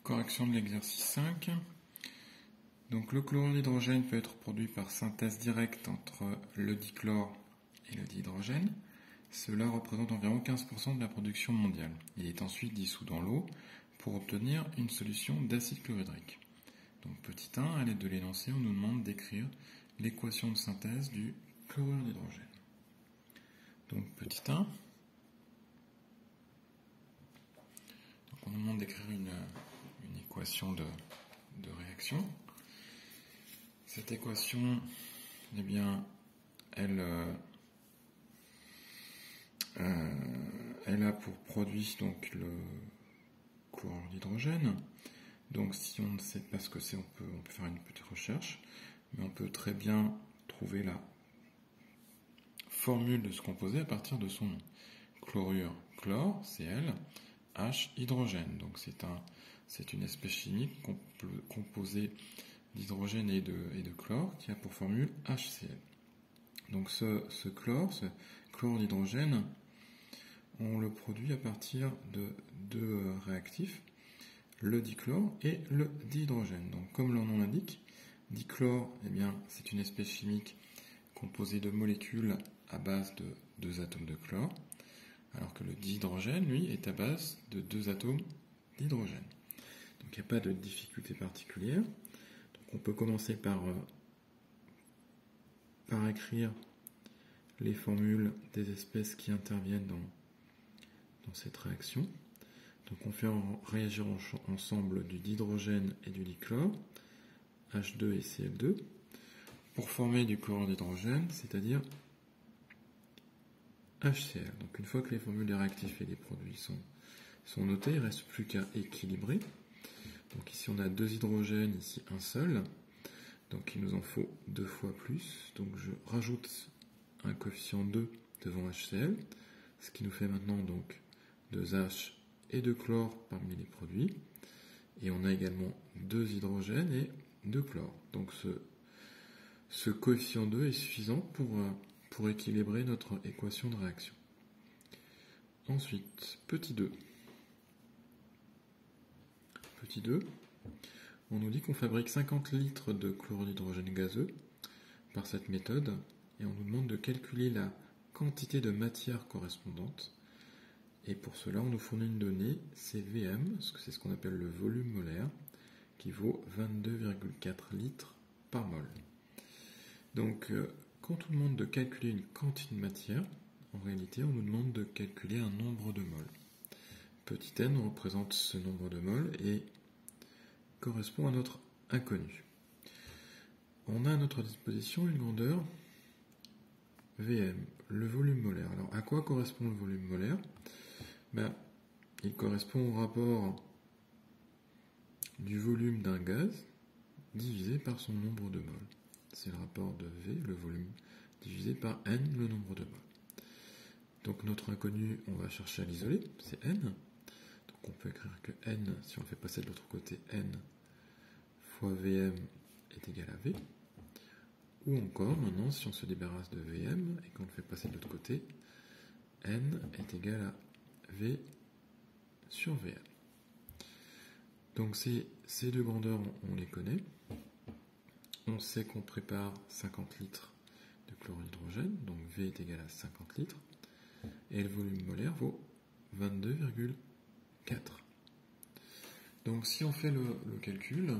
Correction de l'exercice 5. Donc le chlorure d'hydrogène peut être produit par synthèse directe entre le dichlore et le dihydrogène. Cela représente environ 15% de la production mondiale. Il est ensuite dissous dans l'eau pour obtenir une solution d'acide chlorhydrique. Donc petit 1, à l'aide de l'énoncé, on nous demande d'écrire l'équation de synthèse du chlorure d'hydrogène. Donc petit 1, donc on nous demande d'écrire une équation de réaction. Cette équation, eh bien, elle a pour produit donc le chlorure d'hydrogène. Donc si on ne sait pas ce que c'est, on peut faire une petite recherche, mais on peut très bien trouver la formule de ce composé à partir de son nom. Chlorure, chlore, Cl, H, hydrogène. Donc c'est une espèce chimique composée d'hydrogène et de chlore qui a pour formule HCl. Donc ce chlore d'hydrogène, on le produit à partir de deux réactifs, le dichlore et le dihydrogène. Donc comme le nom l'indique, dichlore, eh bien, c'est une espèce chimique composée de molécules à base de 2 atomes de chlore, alors que le dihydrogène, lui, est à base de 2 atomes d'hydrogène. Donc il n'y a pas de difficulté particulière. Donc on peut commencer par écrire les formules des espèces qui interviennent dans cette réaction. Donc on fait réagir ensemble du dihydrogène et du dichlore, H2 et Cl2, pour former du chlorure d'hydrogène, c'est-à-dire HCl. Donc une fois que les formules des réactifs et des produits sont notées, il ne reste plus qu'à équilibrer. Donc ici on a 2 hydrogènes, ici un seul, donc il nous en faut 2 fois plus. Donc je rajoute un coefficient 2 devant HCl, ce qui nous fait maintenant donc 2H et 2 chlore parmi les produits. Et on a également 2 hydrogènes et 2 chlore. Donc ce coefficient 2 est suffisant pour équilibrer notre équation de réaction. Ensuite, petit 2. Petit 2, on nous dit qu'on fabrique 50 litres de chlorure d'hydrogène gazeux par cette méthode, et on nous demande de calculer la quantité de matière correspondante. Et pour cela, on nous fournit une donnée, c'est Vm, parce que c'est ce qu'on appelle le volume molaire, qui vaut 22,4 litres par mol. Donc, quand on nous demande de calculer une quantité de matière, en réalité, on nous demande de calculer un nombre de moles. Petit n représente ce nombre de moles et correspond à notre inconnu. On a à notre disposition une grandeur Vm, le volume molaire. Alors, à quoi correspond le volume molaire ? Il correspond au rapport du volume d'un gaz divisé par son nombre de moles. C'est le rapport de V, le volume, divisé par N, le nombre de moles. Donc notre inconnu, on va chercher à l'isoler, c'est N. Donc on peut écrire que N, si on le fait passer de l'autre côté, N fois Vm est égal à V. Ou encore, maintenant, si on se débarrasse de Vm et qu'on le fait passer de l'autre côté, N est égal à V sur Vm. Donc ces deux grandeurs, on les connaît. On sait qu'on prépare 50 litres de chlorure d'hydrogène, donc V est égal à 50 litres, et le volume molaire vaut 22,4. Donc si on fait le calcul,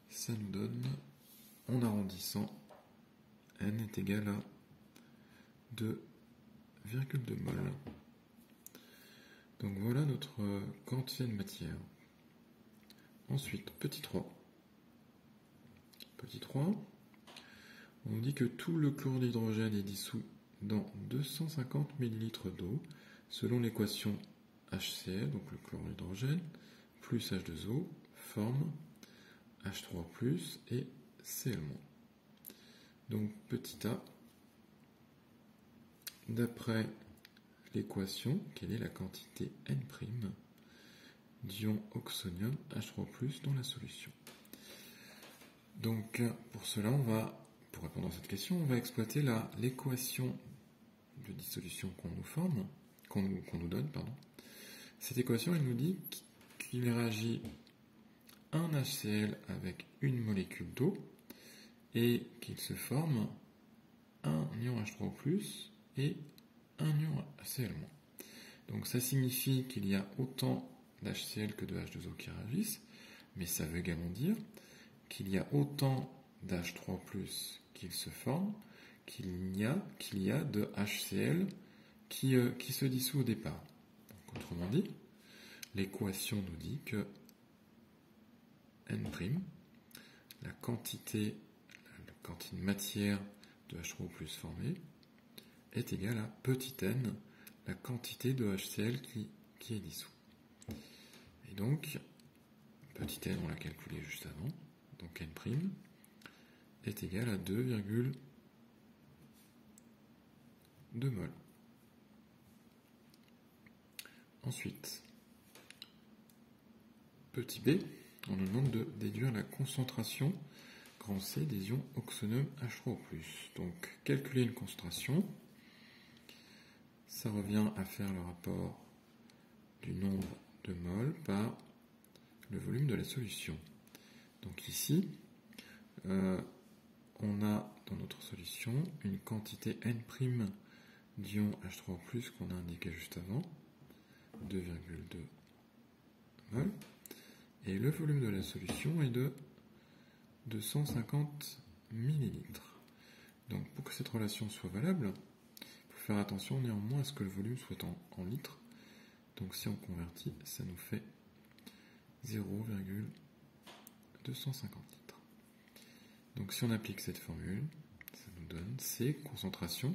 ça nous donne, en arrondissant, N est égal à 2,2 mol. Donc voilà notre quantité de matière. Ensuite, petit 3. Petit 3, on nous dit que tout le chlorure d'hydrogène est dissous dans 250 ml d'eau, selon l'équation HCl, donc le chlorure d'hydrogène, plus H2O, forme H3+, et Cl-. Donc petit a, d'après l'équation, quelle est la quantité N' d'ion oxonium H3+ dans la solution. Donc pour cela, pour répondre à cette question, on va exploiter l'équation de dissolution qu'on nous donne. Cette équation, elle nous dit qu'il réagit un HCl avec une molécule d'eau et qu'il se forme un ion H3O+, et un ion HCl-. Donc ça signifie qu'il y a autant d'HCl que de H2O qui réagissent, mais ça veut également dire qu'il y a autant d'H3+ qu'il se forme qu'il y a de HCl qui se dissout au départ. Donc, autrement dit, l'équation nous dit que N', la quantité de matière de H3O+ formée, est égale à petit n, la quantité de HCl qui est dissous. Et donc, petit n, on l'a calculé juste avant, donc N' est égal à 2,2 mol. Ensuite, petit b, on nous demande de déduire la concentration grand C des ions oxonium H3O+. Donc, calculer une concentration, ça revient à faire le rapport du nombre de moles par le volume de la solution. Donc ici, on a dans notre solution une quantité N' d'ions H3O+, qu'on a indiqué juste avant, 2,2 mol, et le volume de la solution est de 250 millilitres. Donc pour que cette relation soit valable, il faut faire attention néanmoins à ce que le volume soit en litres. Donc si on convertit, ça nous fait 0,250 litres. Donc si on applique cette formule, ça nous donne C, concentration,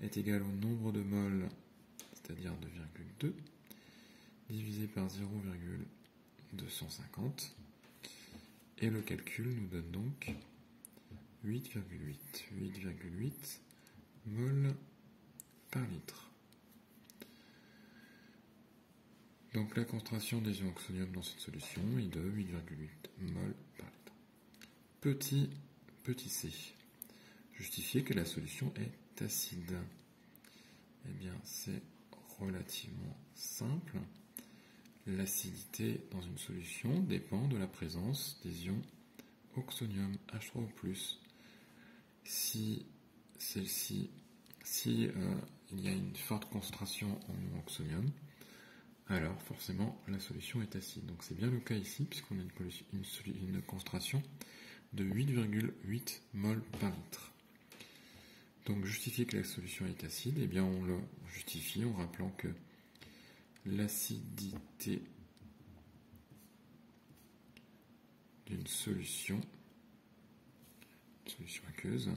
est égal au nombre de moles, c'est-à-dire 2,2, divisé par 0,250, et le calcul nous donne donc 8,8 moles par litre. Donc la concentration des ions oxonium dans cette solution est de 8,8 mol par litre. Petit c. Justifier que la solution est acide. Eh bien, c'est relativement simple. L'acidité dans une solution dépend de la présence des ions oxonium H3O+. Si il y a une forte concentration en ion oxonium, alors forcément la solution est acide. Donc c'est bien le cas ici, puisqu'on a une concentration de 8,8 mol par litre. Donc justifier que la solution est acide, eh bien on le justifie en rappelant que l'acidité d'une solution aqueuse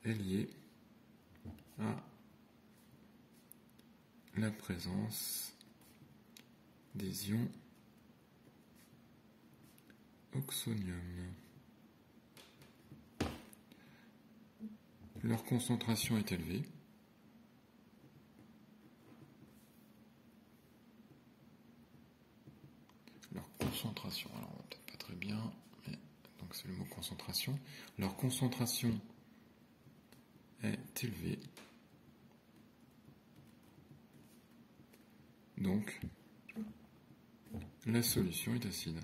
est liée à la présence des ions oxonium. Leur concentration est élevée. Leur concentration, alors peut-être pas très bien, mais donc c'est le mot concentration. Leur concentration est élevée. Donc, la solution est acide.